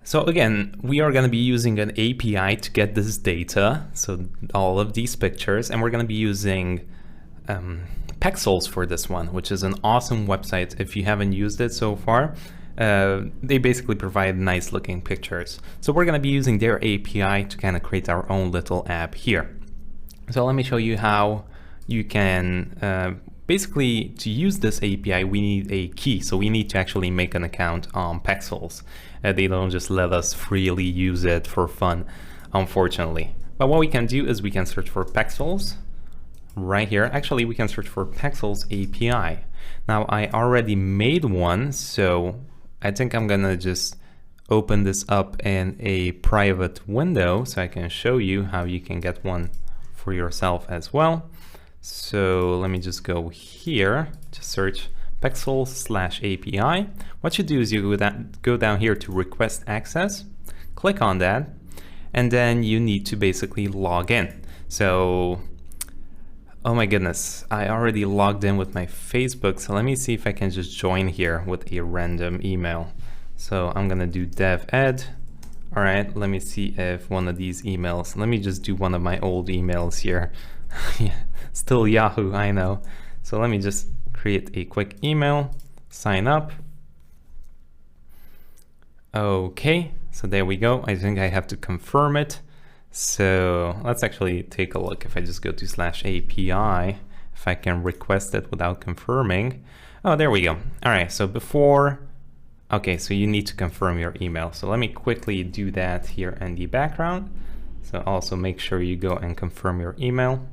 So again, we are going to be using an API to get this data, so all of these pictures, and we're going to be using Pexels for this one, which is an awesome website. If you haven't used it so far, they basically provide nice looking pictures. So we're going to be using their API to kind of create our own little app here. So let me show you how you can basically, to use this API, we need a key. So we need to actually make an account on Pexels. They don't just let us freely use it for fun, unfortunately. But what we can do is we can search for Pexels right here. Actually, we can search for Pexels API. Now, I already made one, so I think I'm gonna just open this up in a private window so I can show you how you can get one for yourself as well. So let me just go here to search Pexels/API. What you do is you go down here to request access, click on that, and then you need to basically log in. So, oh my goodness, I already logged in with my Facebook. So let me see if I can just join here with a random email. So I'm gonna do dev ed. All right, let me see if one of these emails, let me just do one of my old emails here. Yeah, still Yahoo, I know. So let me just create a quick email, sign up. Okay, so there we go. I think I have to confirm it. So let's actually take a look. If I just go to /API, if I can request it without confirming. Oh, there we go. All right, so before, okay, so you need to confirm your email. So let me quickly do that here in the background. So also make sure you go and confirm your email.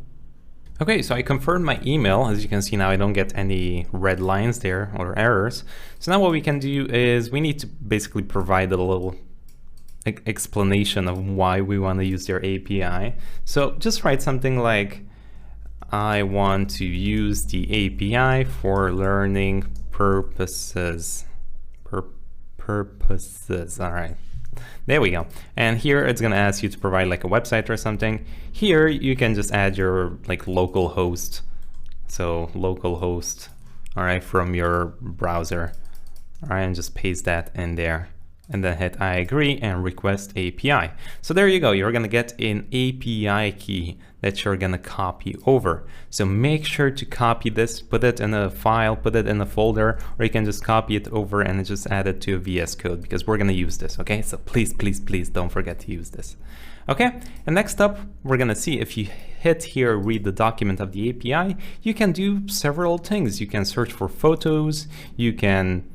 Okay, so I confirmed my email. As you can see now, I don't get any red lines there or errors. So now what we can do is we need to basically provide a little explanation of why we want to use their API. So just write something like, I want to use the API for learning purposes. All right. There we go. And here it's going to ask you to provide like a website or something. Here you can just add your like local host. So local host, all right, from your browser. All right, and just paste that in there. And then hit I agree and request API. So there you go. You're going to get an API key that you're going to copy over. So make sure to copy this, put it in a file, put it in a folder, or you can just copy it over and just add it to a VS Code because we're going to use this. Okay, so please, please, please don't forget to use this. Okay, and next up, we're going to see if you hit here, read the document of the API, you can do several things. You can search for photos, you can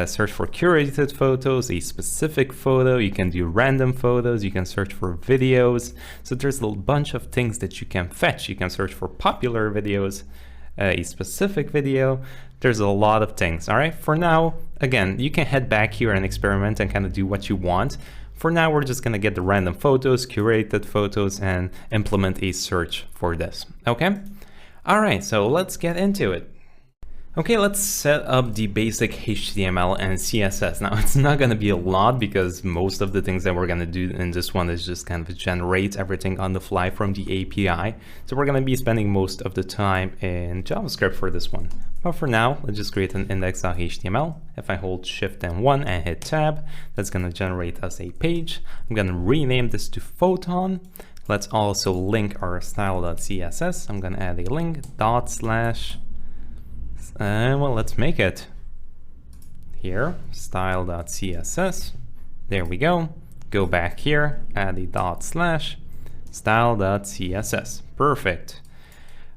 search for curated photos, a specific photo, you can do random photos, you can search for videos. So there's a bunch of things that you can fetch. You can search for popular videos, a specific video. There's a lot of things. All right, for now, again, you can head back here and experiment and kind of do what you want. For now, we're just gonna get the random photos, curated photos, and implement a search for this, okay? All right, so let's get into it. Okay, let's set up the basic HTML and CSS. Now, it's not going to be a lot because most of the things that we're going to do in this one is just kind of generate everything on the fly from the API. So we're going to be spending most of the time in JavaScript for this one. But for now, let's just create an index.html. If I hold Shift and 1 and hit Tab, that's going to generate us a page. I'm going to rename this to Photon. Let's also link our style.css. I'm going to add a link, well, let's make it here, style.css. There we go. Go back here, add a /style.css. Perfect.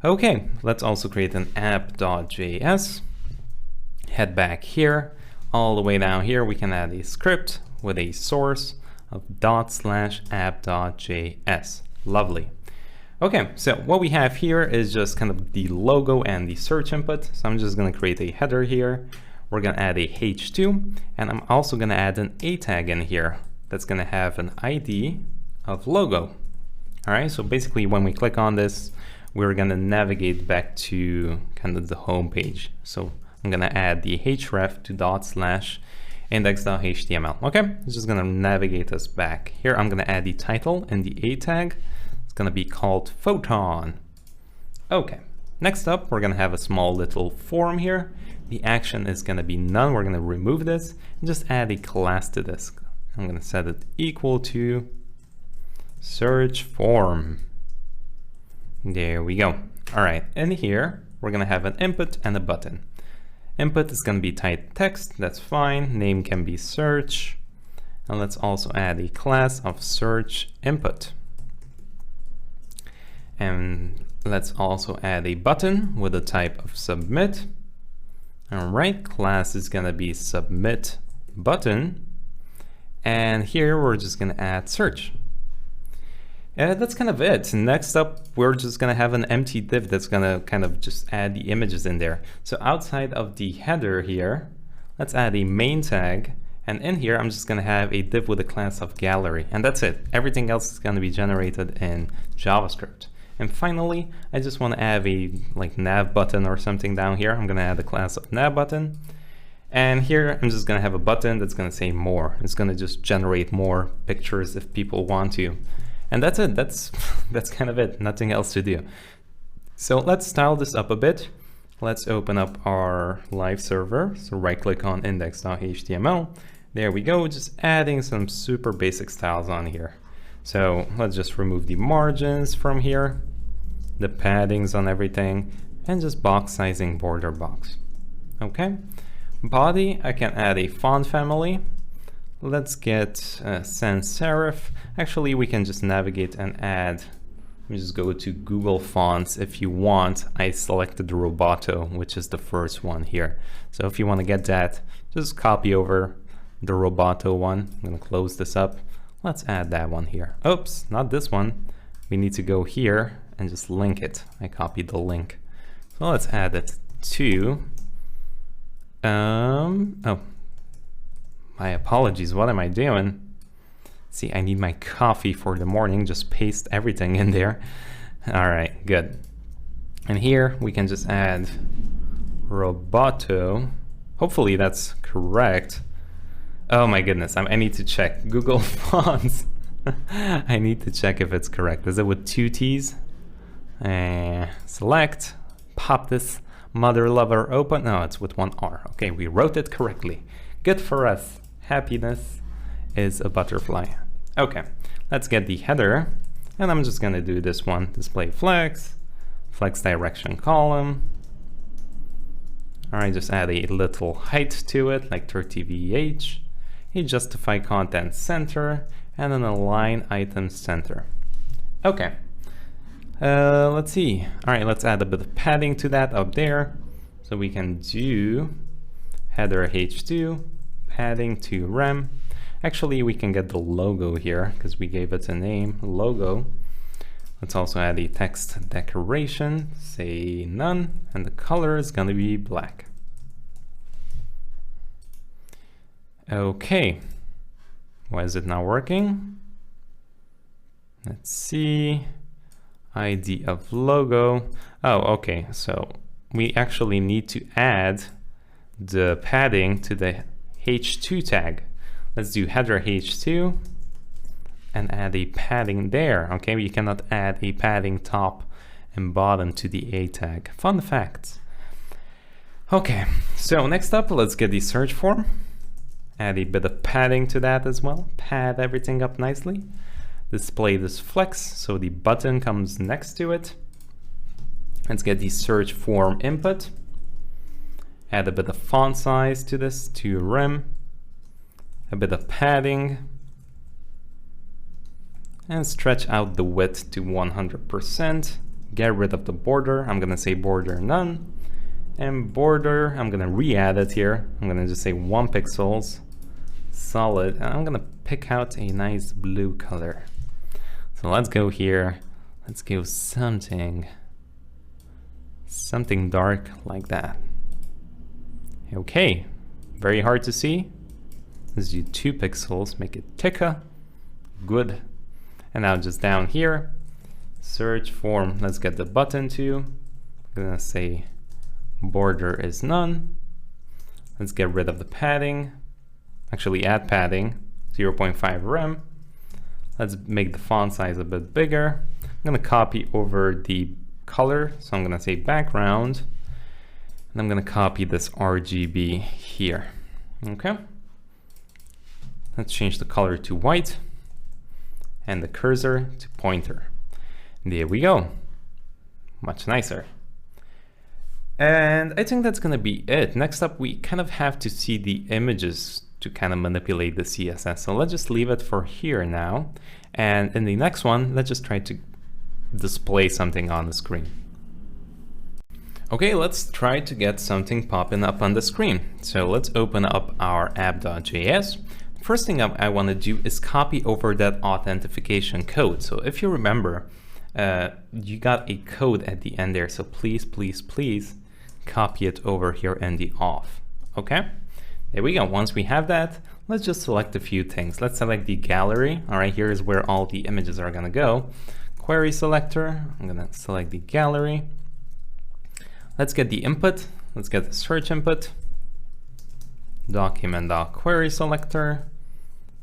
Okay, let's also create an app.js. Head back here, all the way down here, we can add a script with a source of /app.js. Lovely. Okay, so what we have here is just kind of the logo and the search input. So I'm just going to create a header here. We're going to add a h2, and I'm also going to add an a tag in here that's going to have an ID of logo. All right, so basically when we click on this, we're going to navigate back to kind of the home page. So I'm going to add the href to /index.html. Okay, it's just going to navigate us back. Here I'm going to add the title and the a tag. It's going to be called Photon. Okay, next up, we're going to have a small little form here. The action is going to be none. We're going to remove this and just add a class to this. I'm going to set it equal to search form. There we go. All right, and here we're going to have an input and a button. Input is going to be type text, that's fine. Name can be search. And let's also add a class of search input. And let's also add a button with a type of submit. All right, class is going to be submit button. And here we're just going to add search. That's kind of it. Next up, we're just going to have an empty div that's going to kind of just add the images in there. So outside of the header here, let's add a main tag. And in here, I'm just going to have a div with a class of gallery. And that's it. Everything else is going to be generated in JavaScript. And finally, I just want to add a nav button or something down here. I'm going to add a class of nav button. And here, I'm just going to have a button that's going to say more. It's going to just generate more pictures if people want to. And that's it. That's kind of it. Nothing else to do. So let's style this up a bit. Let's open up our live server. So right click on index.html. There we go. Just adding some super basic styles on here. So let's just remove the margins from here, the paddings on everything, and just box sizing border box. Okay. Body, I can add a font family. Let's get sans serif. Actually, we can just navigate and add. Let me just go to Google Fonts if you want. I selected Roboto, which is the first one here. So if you want to get that, just copy over the Roboto one. I'm going to close this up. Let's add that one here. Oops, not this one. We need to go here and just link it. I copied the link. So let's add it to, oh, my apologies, what am I doing? See, I need my coffee for the morning, just paste everything in there. All right, good. And here we can just add Roboto. Hopefully that's correct. Oh my goodness, I need to check Google Fonts. I need to check if it's correct. Is it with 2 T's? Select, pop this mother lover open. No, it's with 1 R. Okay, we wrote it correctly. Good for us. Happiness is a butterfly. Okay, let's get the header. And I'm just gonna do this one, display flex, flex direction column. All right, just add a little height to it, like 30 VH. A justify content center, and an align item center. Okay, let's see. All right, let's add a bit of padding to that up there. So we can do header h2, padding to rem. Actually, we can get the logo here because we gave it a name, logo. Let's also add a text decoration, say none, and the color is gonna be black. Okay, why is it not working? Let's see, ID of logo. Oh, okay, so we actually need to add the padding to the h2 tag. Let's do header h2 and add a padding there. Okay, you cannot add a padding top and bottom to the a tag. Fun facts. Okay, so next up, let's get the search form. Add a bit of padding to that as well. Pad everything up nicely. Display this flex so the button comes next to it. Let's get the search form input. Add a bit of font size to this, to rem. A bit of padding. And stretch out the width to 100%. Get rid of the border. I'm gonna say border none. And border, I'm gonna re-add it here. I'm gonna just say 1 pixels. Solid, and I'm gonna pick out a nice blue color. So let's go here, let's go something dark like that. Okay, very hard to see. Let's do 2 pixels, make it thicker, good. And now just down here, search form, let's get the button too. I'm gonna say border is none. Let's get rid of the padding. Actually add padding, 0.5 rem. Let's make the font size a bit bigger. I'm gonna copy over the color, so I'm gonna say background, and I'm gonna copy this RGB here. Okay. Let's change the color to white and the cursor to pointer. There we go. Much nicer. And I think that's going to be it. Next up, we kind of have to see the images to kind of manipulate the CSS. So let's just leave it for here now. And in the next one, let's just try to display something on the screen. Okay, let's try to get something popping up on the screen. So let's open up our app.js. First thing I want to do is copy over that authentication code. So if you remember, you got a code at the end there. So please, please, please copy it over here in the auth. Okay, there we go. Once we have that, let's just select a few things. Let's select the gallery. All right, here is where all the images are going to go. Query selector, I'm going to select the gallery. Let's get the input. Let's get the search input. Document.query selector,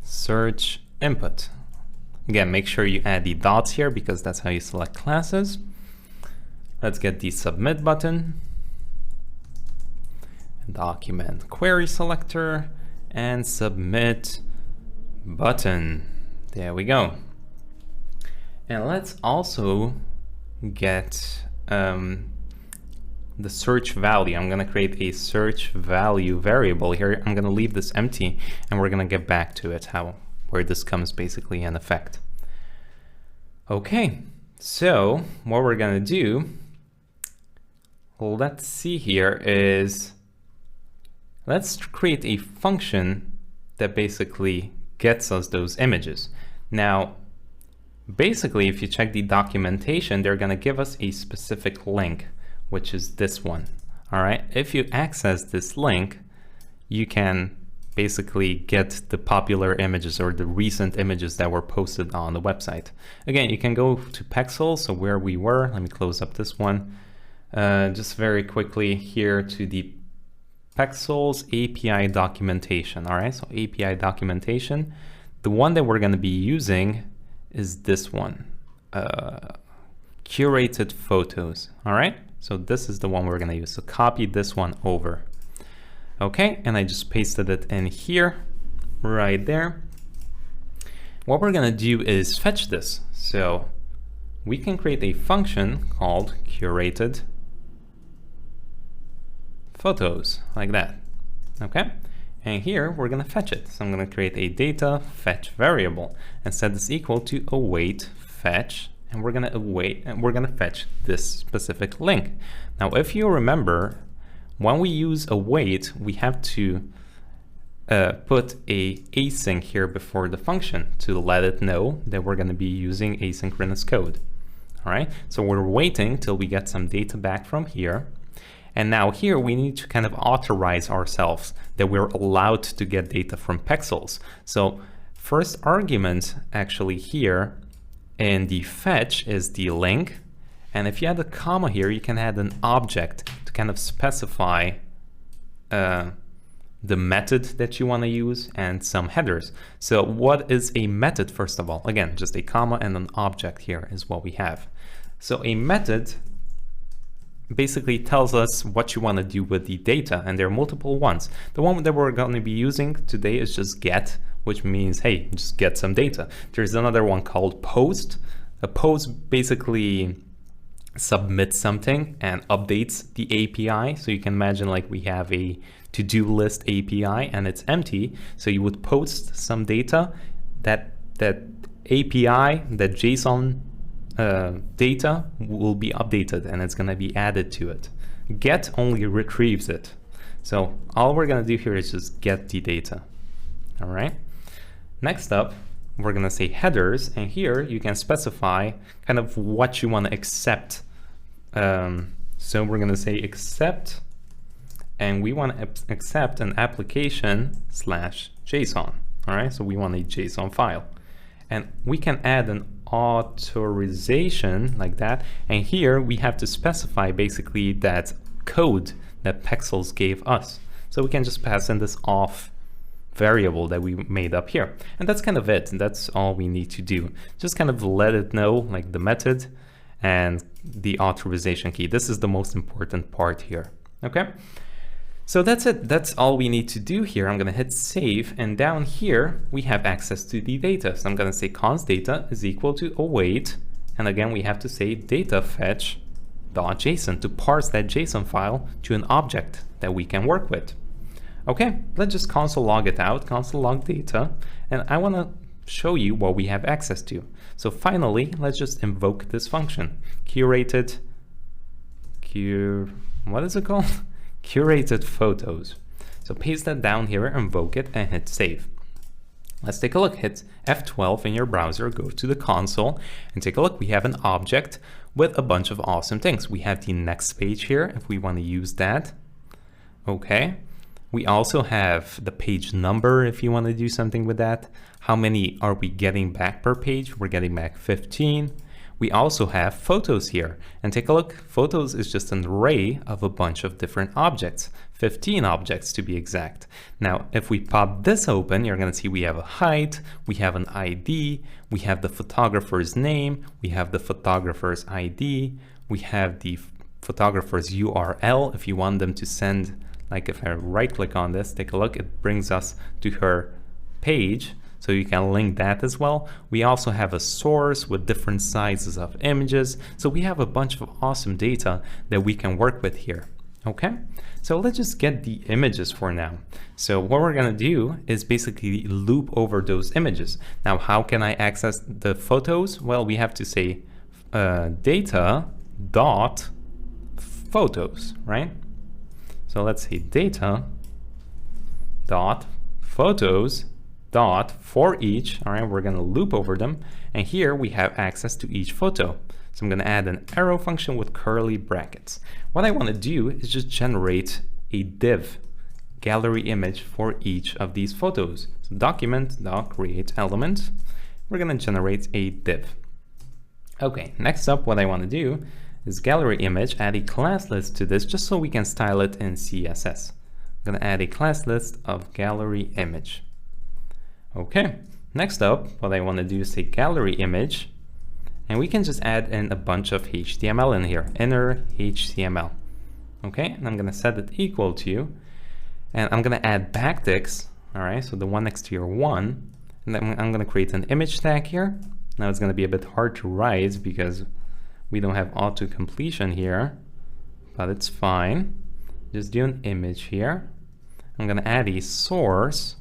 search input. Again, make sure you add the dots here because that's how you select classes. Let's get the submit button. Document query selector and submit button. There we go. And let's also get the search value. I'm going to create a search value variable here. I'm going to leave this empty and we're going to get back to it, where this comes basically in effect. Okay, so what we're going to do, let's see here, is let's create a function that basically gets us those images. Now, basically, if you check the documentation, they're going to give us a specific link, which is this one. All right, if you access this link, you can basically get the popular images or the recent images that were posted on the website. Again, you can go to Pexels, so where we were, let me close up this one. Just very quickly here to the Pexels API documentation. All right, so API documentation. The one that we're going to be using is this one, curated photos. All right, so this is the one we're going to use. So copy this one over. Okay, and I just pasted it in here, right there. What we're going to do is fetch this. So we can create a function called curated photos, like that. Okay, and here we're going to fetch it. So I'm going to create a data fetch variable and set this equal to await fetch, and we're going to await and we're going to fetch this specific link. Now, if you remember, when we use await, we have to put a async here before the function to let it know that we're going to be using asynchronous code. All right, so we're waiting till we get some data back from here. And now here we need to kind of authorize ourselves that we're allowed to get data from Pexels. So first argument actually here in the fetch is the link. And if you add a comma here, you can add an object to kind of specify the method that you want to use and some headers. So what is a method, first of all? Again, just a comma and an object here is what we have. So a method basically tells us what you want to do with the data, and there are multiple ones. The one that we're going to be using today is just get, which means, hey, just get some data. There's another one called post. A post basically submits something and updates the API. So you can imagine like we have a to-do list API and it's empty. So you would post some data, that API, that JSON data will be updated and it's going to be added to it. Get only retrieves it. So all we're going to do here is just get the data. All right. Next up, we're going to say headers, and here you can specify kind of what you want to accept. So we're going to say accept, and we want to accept an application/JSON. All right, so we want a JSON file, and we can add an authorization like that. And here we have to specify basically that code that Pexels gave us. So we can just pass in this auth variable that we made up here. And that's kind of it. And that's all we need to do. Just kind of let it know like the method and the authorization key. This is the most important part here. Okay. So that's it. That's all we need to do here. I'm going to hit save, and down here we have access to the data. So I'm going to say const data is equal to await, and again we have to say data fetch .json to parse that JSON file to an object that we can work with. Okay, let's just console log it out, console log data, and I want to show you what we have access to. So finally, let's just invoke this function, curated, what is it called? Curated photos. So paste that down here, invoke it, and hit save. Let's take a look. Hit F12 in your browser, go to the console, and take a look. We have an object with a bunch of awesome things. We have the next page here if we want to use that. Okay. We also have the page number if you want to do something with that. How many are we getting back per page? We're getting back 15. We also have photos here, and take a look. Photos is just an array of a bunch of different objects, 15 objects to be exact. Now, if we pop this open, you're going to see we have a height, we have an ID, we have the photographer's name, we have the photographer's ID, we have the photographer's URL if you want them to send, like if I right click on this, take a look, it brings us to her page. So you can link that as well. We also have a source with different sizes of images. So we have a bunch of awesome data that we can work with here. Okay, so let's just get the images for now. So what we're gonna do is basically loop over those images. Now, how can I access the photos? Well, we have to say data dot photos, right? So let's say data dot photos dot for each. All right, we're going to loop over them, and here we have access to each photo. So I'm going to add an arrow function with curly brackets. What I want to do is just generate a div gallery image for each of these photos. So document.create element, we're going to generate a div. Okay, next up, what I want to do is gallery image, add a class list to this just so we can style it in CSS. I'm going to add a class list of gallery image. Okay, next up, what I want to do is say gallery image, and we can just add in a bunch of HTML in here, inner HTML. Okay, and I'm going to set it equal to, and I'm going to add backticks. All right, so the one next to your one, and then I'm going to create an image tag here. Now it's going to be a bit hard to write because we don't have auto completion here, but it's fine. Just do an image here. I'm going to add a source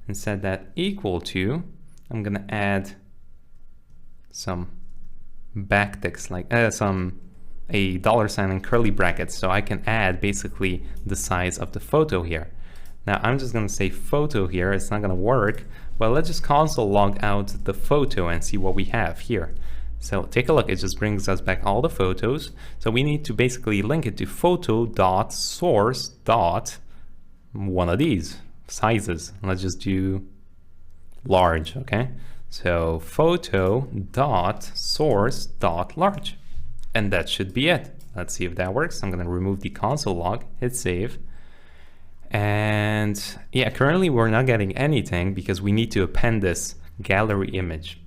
and set that equal to, I'm going to add some backticks, like a $sign and curly brackets, so I can add basically the size of the photo here. Now I'm just going to say photo here. It's not going to work, but let's just console log out the photo and see what we have here. So take a look, it just brings us back all the photos. So we need to basically link it to photo.source. One of these sizes. Let's just do large, okay? So photo.source.large, and that should be it. Let's see if that works. I'm gonna remove the console log, hit save. And yeah, currently we're not getting anything because we need to append this gallery image.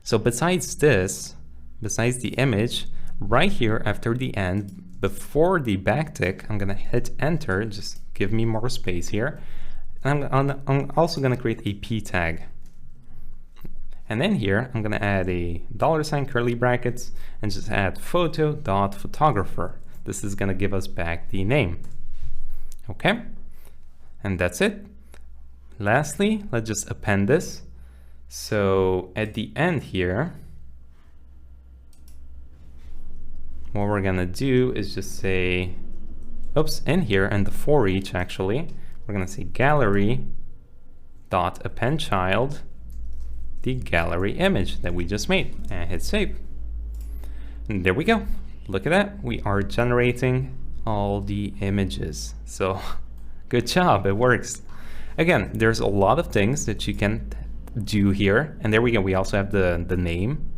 So besides this, besides the image, right here after the end, before the backtick, I'm gonna hit enter, just give me more space here. And I'm also gonna create a p tag. And then here, I'm gonna add a $sign curly brackets and just add photo.photographer. This is gonna give us back the name. Okay, and that's it. Lastly, let's just append this. So at the end here, what we're gonna do is just say, oops, in here and the for each actually, we're gonna say gallery dot append child the gallery image that we just made, and hit save. And there we go. Look at that. We are generating all the images. So good job, it works. Again, there's a lot of things that you can do here, and there we go. We also have the name,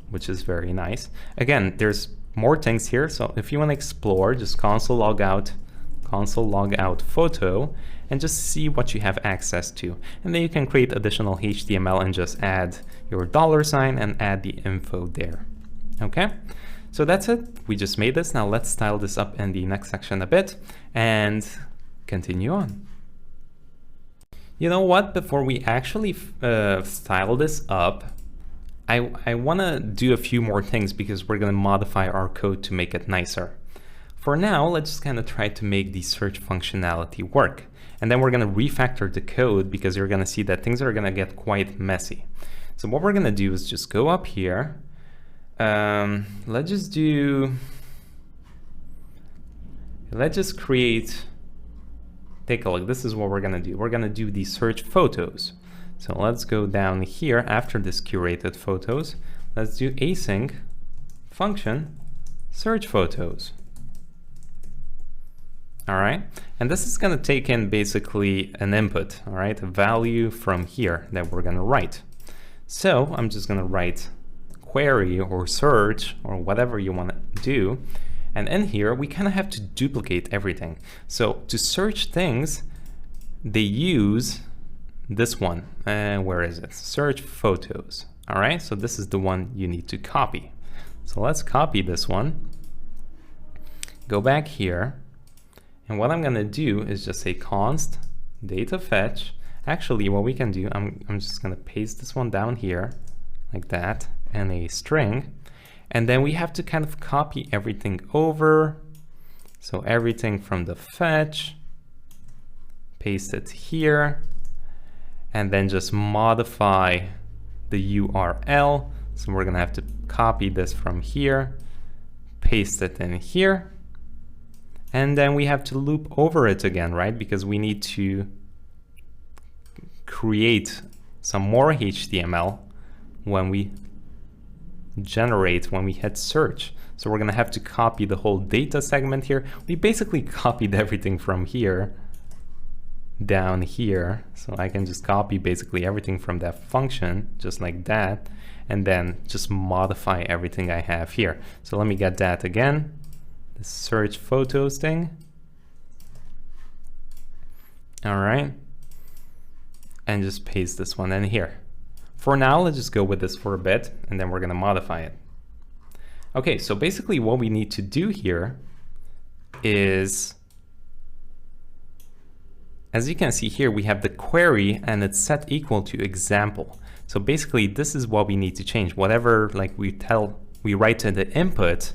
which is very nice. Again, there's more things here, so if you want to explore, just console log out photo and just see what you have access to, and then you can create additional HTML and just add your $sign and add the info there. Okay, so that's it. We just made this. Now let's style this up in the next section a bit, and continue on. You know what? Before we actually style this up, I want to do a few more things because we're going to modify our code to make it nicer. For now, let's just kind of try to make the search functionality work. And then we're going to refactor the code because you're going to see that things are going to get quite messy. So what we're going to do is just go up here. Let's just create, take a look. This is what we're going to do. We're going to do the search photos. So let's go down here after this curated photos. Let's do async function search photos. All right, and this is going to take in basically an input, all right, a value from here that we're going to write. So I'm just going to write query or search or whatever you want to do. And in here, we kind of have to duplicate everything. So to search things, they use this one. Where is it? Search photos. All right, so this is the one you need to copy. So let's copy this one. Go back here. And what I'm going to do is just say const data fetch. Actually, what we can do, I'm just going to paste this one down here like that and a string. And then we have to kind of copy everything over. So everything from the fetch, paste it here, and then just modify the URL. So we're going to have to copy this from here, paste it in here. And then we have to loop over it again, right? Because we need to create some more HTML when we generate, when we hit search. So we're going to have to copy the whole data segment here. We basically copied everything from here down here. So I can just copy basically everything from that function, just like that, and then just modify everything I have here. So let me get that again. Search photos thing. All right, and just paste this one in here. For now, let's just go with this for a bit, and then we're going to modify it. Okay, so basically what we need to do here is, as you can see here, we have the query and it's set equal to example. So basically this is what we need to change. Whatever like we write to the input,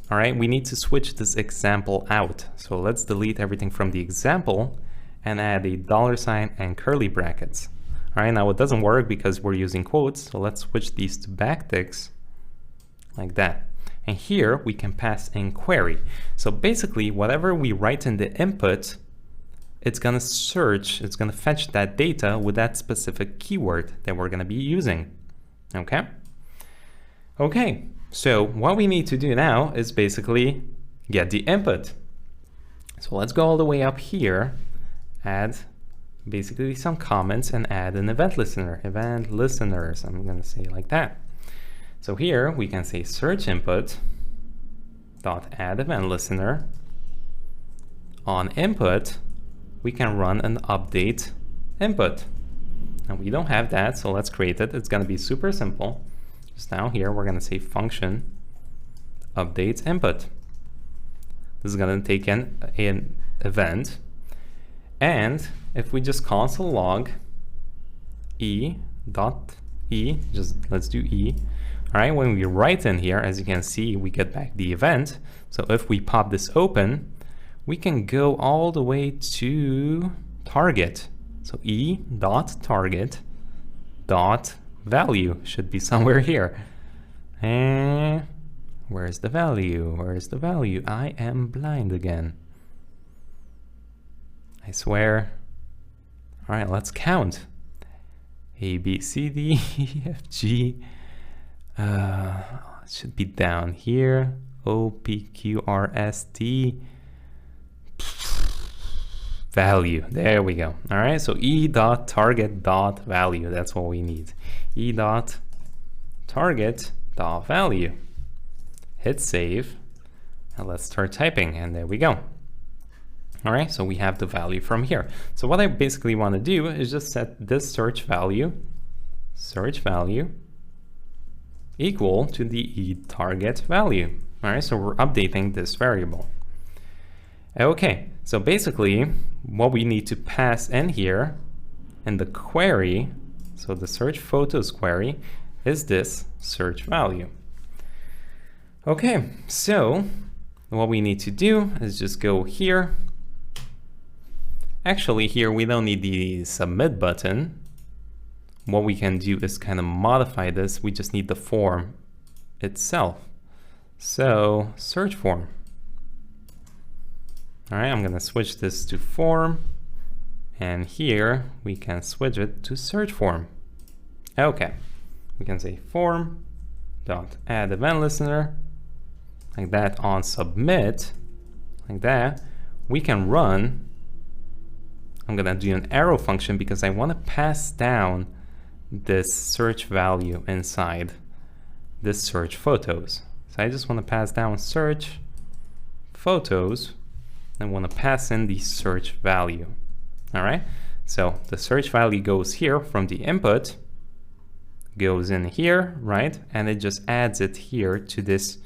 all right, we need to switch this example out. So let's delete everything from the example and add a $ and curly brackets. All right, now it doesn't work because we're using quotes. So let's switch these to backticks like that. And here we can pass in query. So basically whatever we write in the input, it's going to search, it's going to fetch that data with that specific keyword that we're going to be using. Okay. Okay. So what we need to do now is basically get the input. So let's go all the way up here, add basically some comments and add an event listener, event listeners. I'm going to say like that. So here we can say search input dot add event listener. On input, we can run an update input. And we don't have that, so let's create it. It's going to be super simple. Just down here, we're going to say function update input. This is going to take in an event. And if we just console log e.e, just let's do e. All right, when we write in here, as you can see, we get back the event. So if we pop this open, we can go all the way to target. So e.target dot value should be somewhere here. And where's the value? Where's the value? I am blind again. I swear. All right, let's count. A, B, C, D, E, F, G. It should be down here. O, P, Q, R, S, T. Value. There we go. All right, so e.target.value. That's what we need. e.target.value. Hit save. And let's start typing. And there we go. All right, so we have the value from here. So what I basically want to do is just set this search value equal to the e.target value. All right, so we're updating this variable. Okay, So basically what we need to pass in here in the query, so the search photos query, is this search value. Okay, so what we need to do is just go here. Actually, here we don't need the submit button. What we can do is kind of modify this. We just need the form itself. So search form. All right, I'm gonna switch this to form, and here we can switch it to search form. Okay, we can say form dot add event listener, like that. On submit, like that, we can run. I'm gonna do an arrow function because I want to pass down this search value inside this search photos. So I just want to pass down search photos and want to pass in the search value. All right, so the search value goes here from the input, goes in here, right? And it just adds it here to this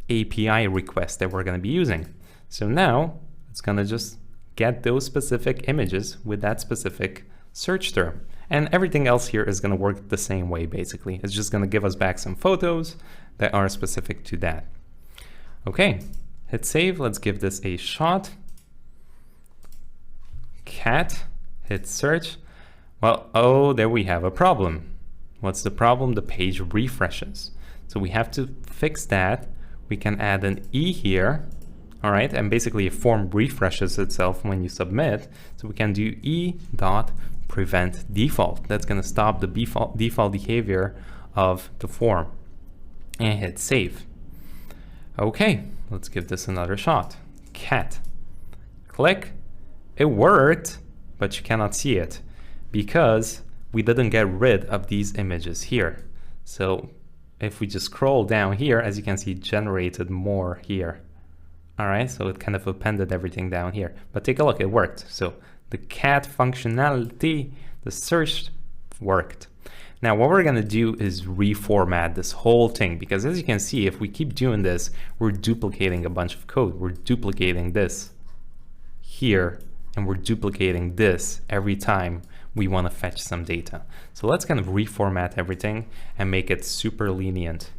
API request that we're going to be using. So now it's going to just get those specific images with that specific search term. And everything else here is going to work the same way, basically. It's just going to give us back some photos that are specific to that. Okay, hit save. Let's give this a shot. Cat, hit search. Well, oh, there we have a problem. What's the problem? The page refreshes. So we have to fix that. We can add an E here. All right, and basically a form refreshes itself when you submit. So we can do E dot prevent default. That's going to stop the default behavior of the form. And hit save. Okay, let's give this another shot. Cat. Click. It worked, but you cannot see it because we didn't get rid of these images here. So if we just scroll down here, as you can see, it generated more here. All right, so it kind of appended everything down here. But take a look, it worked. So the cat functionality, the search worked. Now what we're gonna do is reformat this whole thing, because as you can see, if we keep doing this, we're duplicating a bunch of code. We're duplicating this here, and we're duplicating this every time we wanna fetch some data. So let's kind of reformat everything and make it super lenient.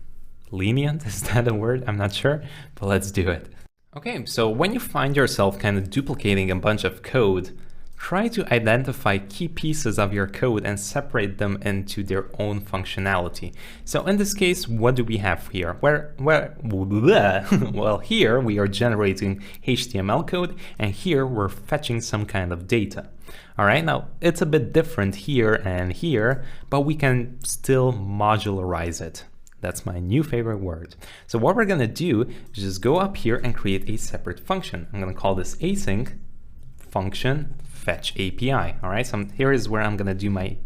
Lenient, is that a word? I'm not sure, but let's do it. Okay, so when you find yourself kind of duplicating a bunch of code, try to identify key pieces of your code and separate them into their own functionality. So in this case, what do we have here? Well, here we are generating HTML code, and here we're fetching some kind of data. All right, now it's a bit different here and here, but we can still modularize it. That's my new favorite word. So what we're gonna do is just go up here and create a separate function. I'm gonna call this async function fetch API. All right, so here is where I'm gonna do my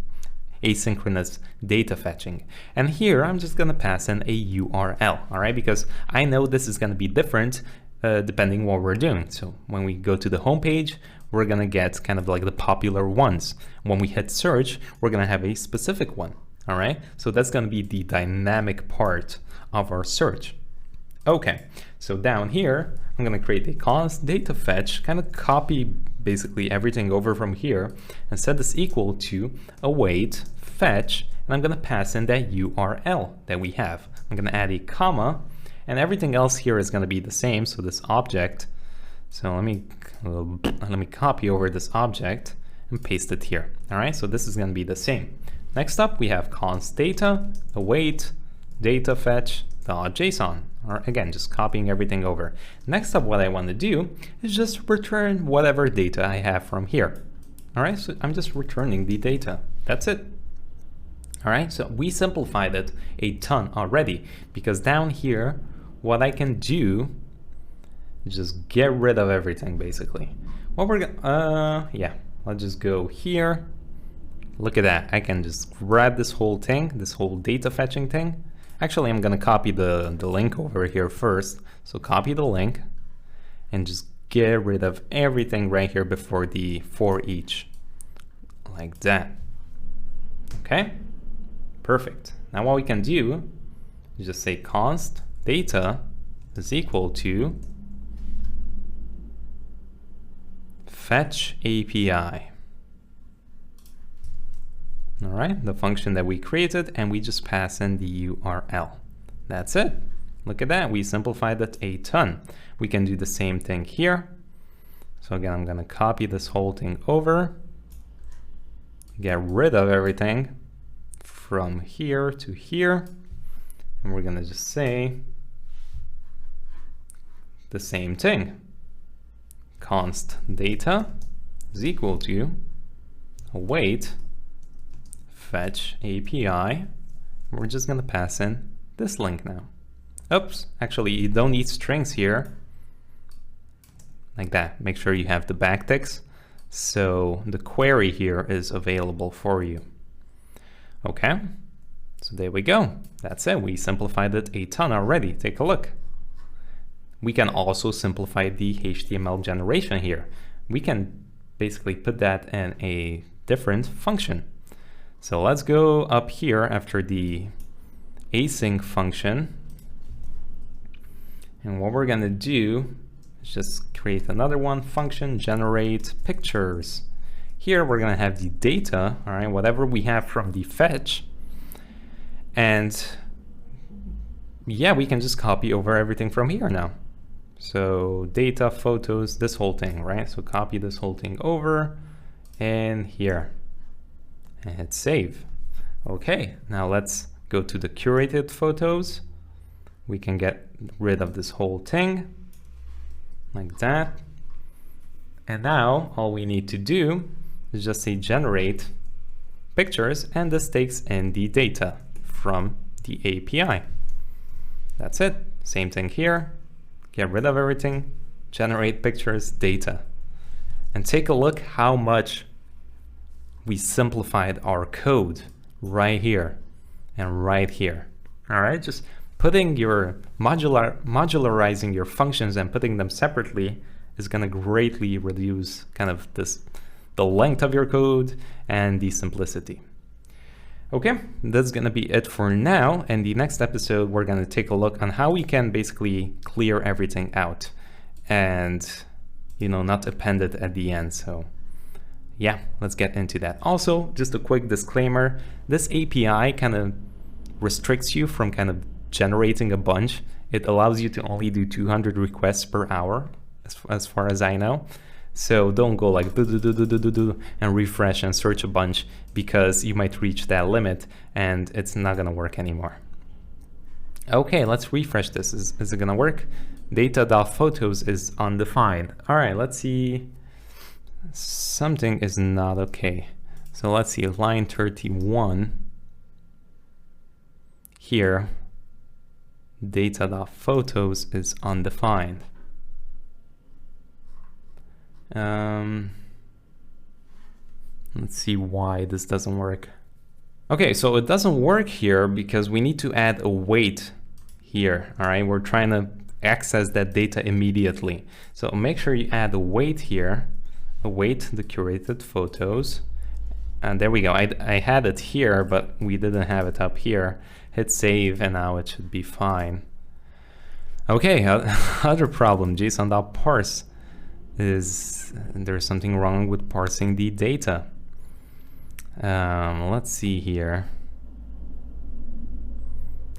asynchronous data fetching. And here I'm just gonna pass in a URL, all right, because I know this is gonna be different depending what we're doing. So when we go to the home page, we're gonna get kind of like the popular ones. When we hit search, we're gonna have a specific one. All right, so that's going to be the dynamic part of our search. Okay, so down here, I'm going to create a const data fetch, kind of copy basically everything over from here and set this equal to await fetch, and I'm going to pass in that URL that we have. I'm going to add a comma, and everything else here is going to be the same. So this object, so let me copy over this object and paste it here. All right, so this is going to be the same. Next up, we have const data await data fetch .json, or again, just copying everything over. Next up, what I want to do is just return whatever data I have from here. All right, so I'm just returning the data. That's it. All right, so we simplified it a ton already, because down here, what I can do is just get rid of everything basically. What we're gonna, yeah, let's just go here. Look at that, I can just grab this whole thing, this whole data fetching thing. Actually, I'm gonna copy the link over here first. So copy the link and just get rid of everything right here before the for each, like that. Okay, perfect. Now what we can do is just say const data is equal to fetch API. All right, the function that we created, and we just pass in the URL. That's it. Look at that, we simplified it a ton. We can do the same thing here. So again, I'm gonna copy this whole thing over, get rid of everything from here to here, and we're gonna just say the same thing. Const data is equal to await fetch API. We're just gonna pass in this link now. Oops, actually you don't need strings here. Like that, make sure you have the backticks so the query here is available for you. Okay, so there we go. That's it, we simplified it a ton already. Take a look. We can also simplify the HTML generation here. We can basically put that in a different function. So let's go up here after the async function. And what we're gonna do is just create another one, function generate pictures. Here we're gonna have the data, all right, whatever we have from the fetch. And yeah, we can just copy over everything from here now. So data, photos, this whole thing, right? So copy this whole thing over and here and hit save. Okay, now let's go to the curated photos. We can get rid of this whole thing like that. And now all we need to do is just say generate pictures, and this takes in the data from the API. That's it. Same thing here. Get rid of everything, generate pictures, data. And take a look how much we simplified our code right here and right here. All right, just putting your modularizing your functions and putting them separately is going to greatly reduce kind of the length of your code and the simplicity. Okay, that's going to be it for now. And the next episode, we're going to take a look on how we can basically clear everything out and, you know, not append it at the end. So yeah, let's get into that. Also, just a quick disclaimer, this API kind of restricts you from kind of generating a bunch. It allows you to only do 200 requests per hour, as far as I know. So don't go like and refresh and search a bunch, because you might reach that limit and it's not gonna work anymore. Okay, let's refresh this. Is it gonna work? Data.photos is undefined. All right, let's see. Something is not okay. So let's see, line 31. Here, data.photos is undefined. Let's see why this doesn't work. Okay, so it doesn't work here because we need to add a wait here. All right, we're trying to access that data immediately. So make sure you add a wait here, await the curated photos. And there we go. I had it here, but we didn't have it up here. Hit save, and now it should be fine. Okay, other problem, JSON.parse is there's something wrong with parsing the data. Let's see here.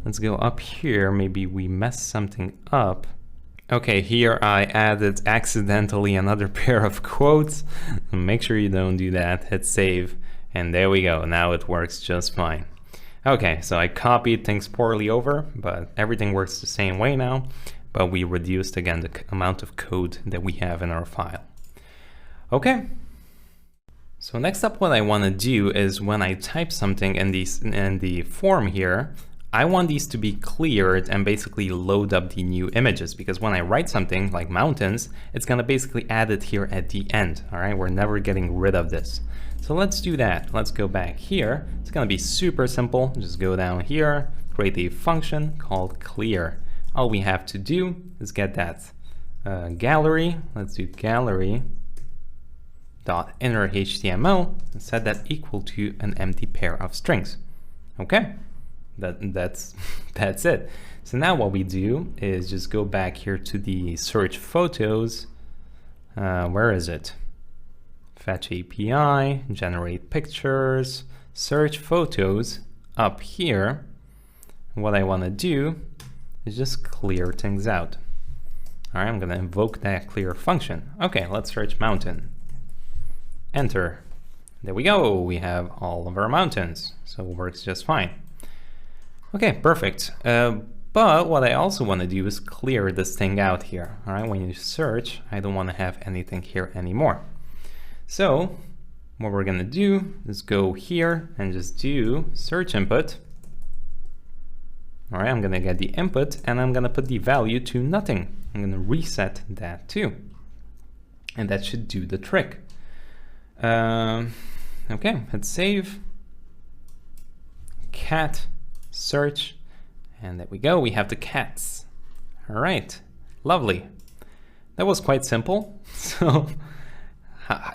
Let's go up here. Maybe we messed something up. Okay, here I added accidentally another pair of quotes. Make sure you don't do that. Hit save, and there we go. Now it works just fine. Okay, so I copied things poorly over, but everything works the same way now. But we reduced again the amount of code that we have in our file. Okay. So next up, what I want to do is when I type something in the form here, I want these to be cleared and basically load up the new images, because when I write something like mountains, it's going to basically add it here at the end. All right, we're never getting rid of this. So let's do that. Let's go back here. It's going to be super simple. Just go down here, create a function called clear. All we have to do is get that gallery. Let's do gallery dot inner HTML and set that equal to an empty pair of strings. Okay, that's it. So now what we do is just go back here to the search photos. Where is it? fetch API, generate pictures, search photos up here. What I want to do is just clear things out. All right, I'm going to invoke that clear function. Okay, let's search mountain. Enter. There we go. We have all of our mountains, so it works just fine. Okay, perfect. But what I also want to do is clear this thing out here. All right, when you search, I don't want to have anything here anymore. So what we're going to do is go here and just do search input. All right, I'm going to get the input and I'm going to put the value to nothing. I'm going to reset that too. And that should do the trick. Okay, let's save. Cat search. And there we go. We have the cats. All right, lovely. That was quite simple. So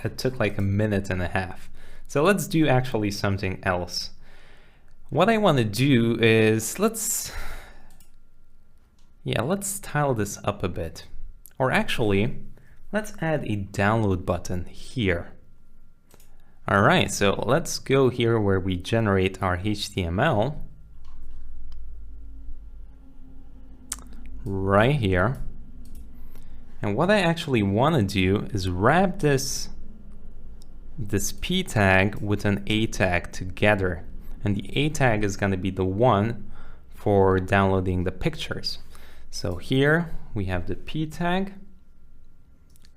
it took like a minute and a half. So let's do actually something else. What I want to do is let's style this up a bit. Or actually, let's add a download button here. All right, so let's go here where we generate our HTML. Right here. And what I actually want to do is wrap this P tag with an A tag together. And the A tag is going to be the one for downloading the pictures. So here we have the P tag.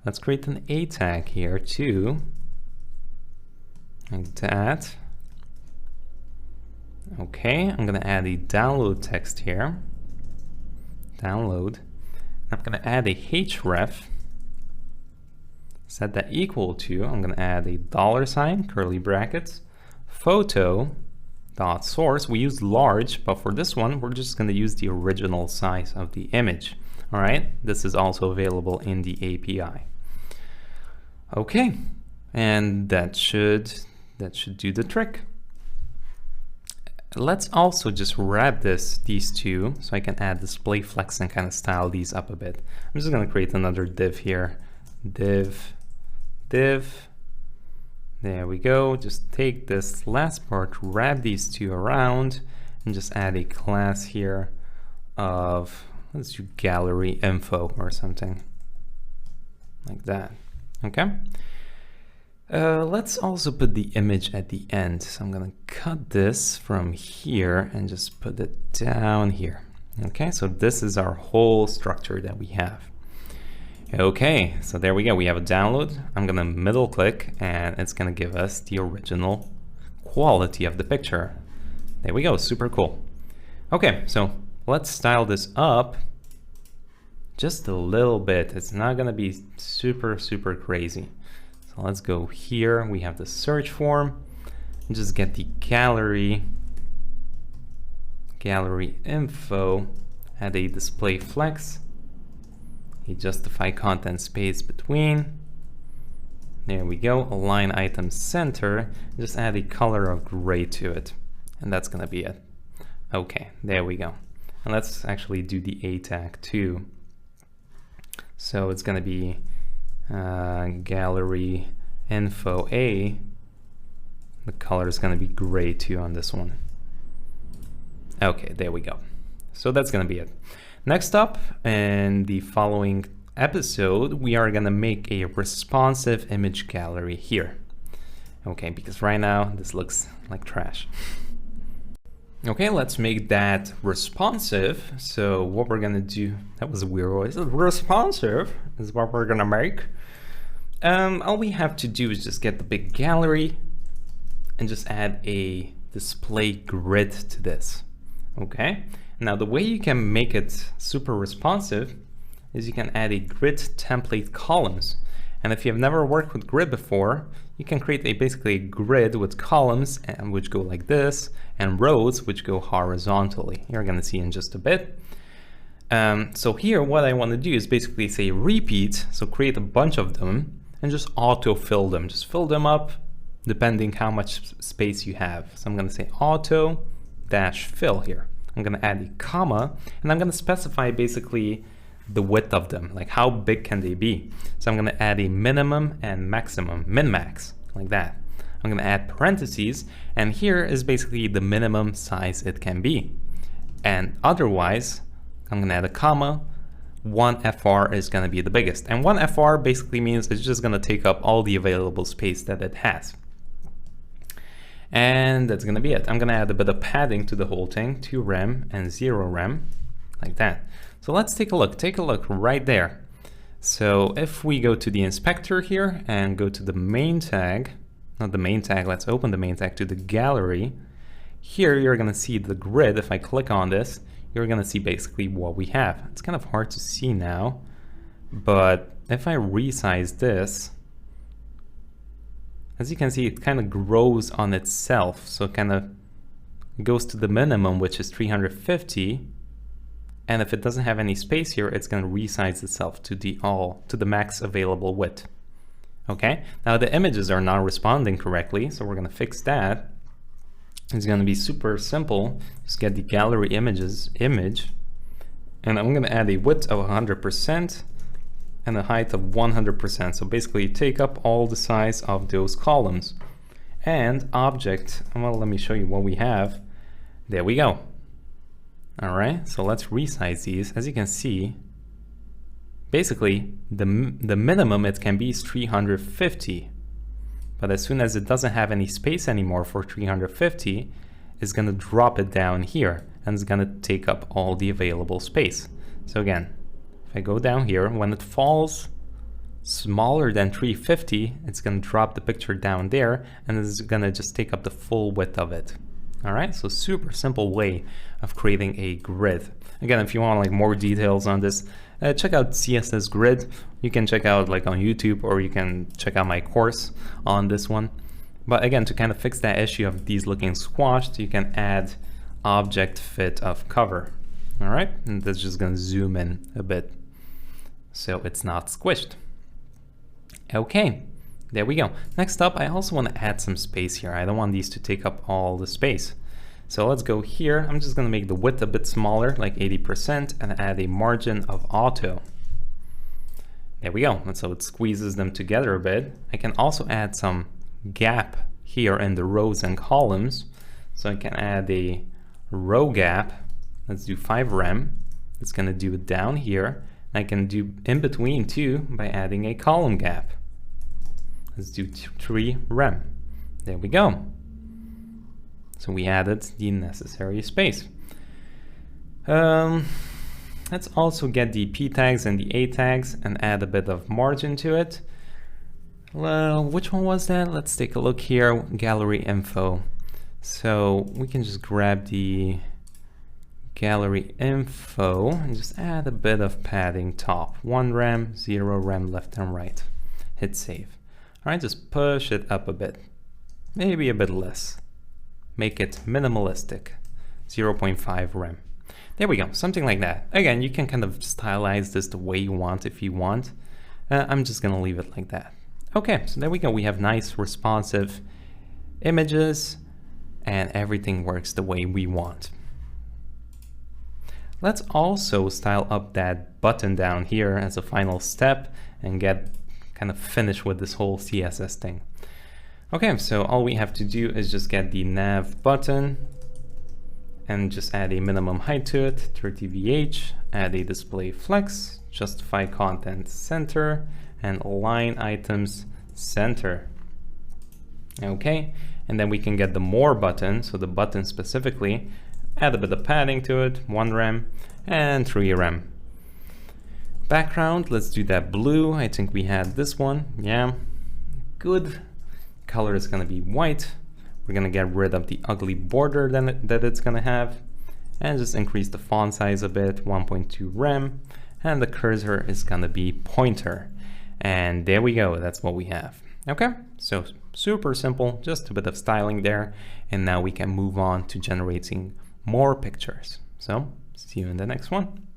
Let's create an A tag here too. Like that. Okay, I'm going to add a download text here. Download. I'm going to add a href. Set that equal to, I'm going to add a $, curly brackets, photo dot source. We use large, but for this one, we're just going to use the original size of the image. All right, this is also available in the API. Okay, and that should do the trick. Let's also just wrap these two so I can add display flex and kind of style these up a bit. I'm just going to create another div here. Div. There we go. Just take this last part, wrap these two around, and just add a class here of, let's do gallery info or something like that. Okay. Let's also put the image at the end. So I'm going to cut this from here and just put it down here. Okay, so this is our whole structure that we have. Okay, so there we go. We have a download. I'm going to middle click and it's going to give us the original quality of the picture. There we go. Super cool. Okay, so let's style this up just a little bit. It's not going to be super crazy. Let's go here. We have the search form and just get the gallery info, add a display flex, a justify content space between. There we go. Align item center. Just add a color of gray to it. And that's going to be it. Okay, there we go. And let's actually do the A tag too. So it's going to be gallery info A. The color is going to be gray too on this one. Okay, there we go. So that's going to be it. Next up, in the following episode, we are going to make a responsive image gallery here. Okay, because right now this looks like trash. Okay, let's make that responsive. So what we're gonna do, that was a weird voice. Responsive is what we're gonna make. All we have to do is just get the big gallery and just add a display grid to this. Okay, now the way you can make it super responsive is you can add a grid template columns. And if you have never worked with grid before, you can create basically a grid with columns and which go like this, and rows which go horizontally. You're going to see in just a bit. So here what I want to do is basically say repeat, so create a bunch of them and just auto fill them. Just fill them up depending how much space you have. So I'm going to say auto dash fill here. I'm going to add a comma and I'm going to specify basically the width of them, like how big can they be. So I'm going to add a minimum and maximum, min-max, like that. I'm going to add parentheses, and here is basically the minimum size it can be. And otherwise, I'm going to add a comma. 1 FR is going to be the biggest. And 1 FR basically means it's just going to take up all the available space that it has. And that's going to be it. I'm going to add a bit of padding to the whole thing, 2 rem and 0 rem, like that. So let's take a look. Take a look right there. So if we go to the inspector here and go to the main tag, not the main tag, let's open the main tag to the gallery. Here you're going to see the grid. If I click on this, you're going to see basically what we have. It's kind of hard to see now, but if I resize this, as you can see, it kind of grows on itself. So it kind of goes to the minimum, which is 350. And if it doesn't have any space here, it's going to resize itself to the max available width. Okay, now the images are not responding correctly, so we're going to fix that. It's going to be super simple. Just get the gallery image, and I'm going to add a width of 100% and a height of 100%. So basically take up all the size of those columns. And object, well, let me show you what we have. There we go. All right, so let's resize these. As you can see, basically the minimum it can be is 350. But as soon as it doesn't have any space anymore for 350, it's going to drop it down here, and it's going to take up all the available space. So again, if I go down here, when it falls smaller than 350, it's going to drop the picture down there, and it's going to just take up the full width of it. All right, so super simple way of creating a grid. Again, if you want like more details on this, check out CSS Grid. You can check out like on YouTube, or you can check out my course on this one. But again, to kind of fix that issue of these looking squashed, you can add object fit of cover. All right, and that's just going to zoom in a bit so it's not squished. Okay, there we go. Next up, I also want to add some space here. I don't want these to take up all the space. So let's go here. I'm just going to make the width a bit smaller, like 80%, and add a margin of auto. There we go. And so it squeezes them together a bit. I can also add some gap here in the rows and columns. So I can add a row gap. Let's do 5 rem. It's going to do it down here. I can do in between too by adding a column gap. Let's do 3 rem. There we go. So we added the necessary space. Let's also get the P tags and the A tags and add a bit of margin to it. Well, which one was that? Let's take a look here. Gallery info. So we can just grab the gallery info and just add a bit of padding top. 1 rem, 0 rem left and right. Hit save. All right, just push it up a bit, maybe a bit less. Make it minimalistic, 0.5 rem. There we go, something like that. Again, you can kind of stylize this the way you want if you want. I'm just gonna leave it like that. Okay, so there we go. We have nice responsive images and everything works the way we want. Let's also style up that button down here as a final step and get kind of finished with this whole CSS thing. Okay, so all we have to do is just get the nav button and just add a minimum height to it, 30 VH, add a display flex, justify content center, and line items center. Okay, and then we can get the more button, so the button specifically, add a bit of padding to it, 1 rem and 3 rem. Background, let's do that blue. I think we had this one. Yeah, good. Color is going to be white. We're going to get rid of the ugly border that it's going to have, and just increase the font size a bit, 1.2 rem, and the cursor is going to be pointer. And there we go, that's what we have. Okay, so super simple, just a bit of styling there, and now we can move on to generating more pictures. So see you in the next one.